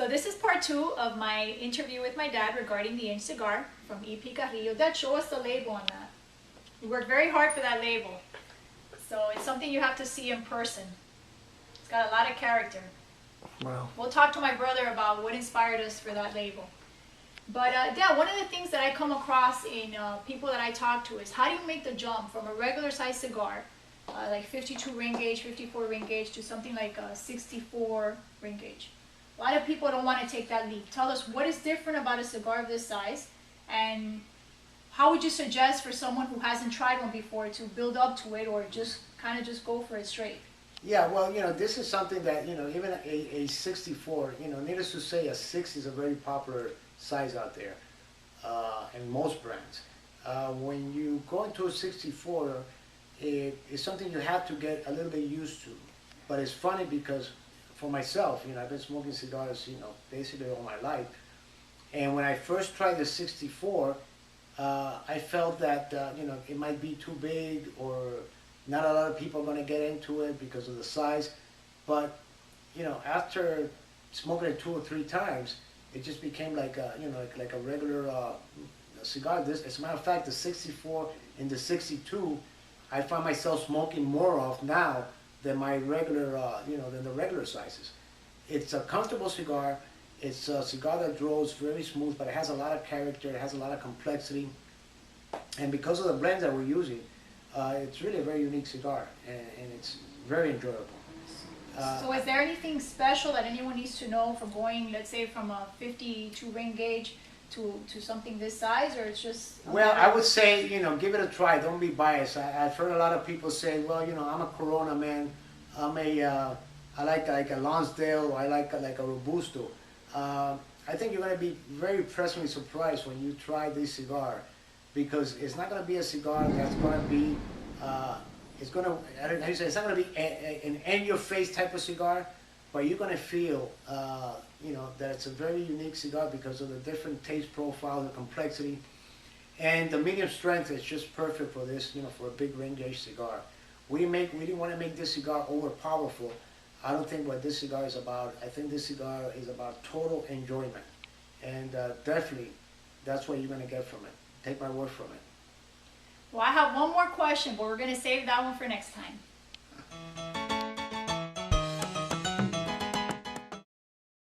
So this is part 2 of my interview with my dad regarding the Inch Cigar from EPCPR. Dad, show us the label on that. We worked very hard for that label. So it's something you have to see in person. It's got a lot of character. Wow. We'll talk to my brother about what inspired us for that label. But Dad, one of the things that I come across in people that I talk to is how do you make the jump from a regular size cigar, like 52 ring gauge, 54 ring gauge, to something like a 64 ring gauge? A lot of people don't want to take that leap. Tell us what is different about a cigar of this size, and how would you suggest for someone who hasn't tried one before to build up to it, or just kind of just go for it straight? Yeah, well, this is something that, even a 64, needless to say, a 6 is a very popular size out there in most brands. When you go into a 64, it's something you have to get a little bit used to. But it's funny because for myself, I've been smoking cigars, basically all my life. And when I first tried the 64, I felt that, it might be too big, or not a lot of people are going to get into it because of the size. But, after smoking it 2 or 3 times, it just became like a, like a regular cigar. As a matter of fact, the 64 and the 62, I find myself smoking more of now than my regular, than the regular sizes. It's a comfortable cigar. It's a cigar that draws very smooth, but it has a lot of character. It has a lot of complexity. And because of the blends that we're using, it's really a very unique cigar, and it's very enjoyable. So is there anything special that anyone needs to know for going, let's say, from a 52 ring gauge to something this size, or it's just... Well, I would say, give it a try. Don't be biased. I've heard a lot of people say, well, I'm a Corona man. I like a Lonsdale, or I like a Robusto. I think you're going to be very pleasantly surprised when you try this cigar, because it's not going to be a cigar that's going to be, it's not going to be an in-your-face type of cigar, but you're going to feel, that it's a very unique cigar because of the different taste profile, the complexity, and the medium strength is just perfect for this, for a big ring gauge cigar. We didn't want to make this cigar over powerful. I don't think what this cigar is about. I think this cigar is about total enjoyment, and definitely that's what you're going to get from it. Take my word from it. Well, I have one more question, but we're going to save that one for next time.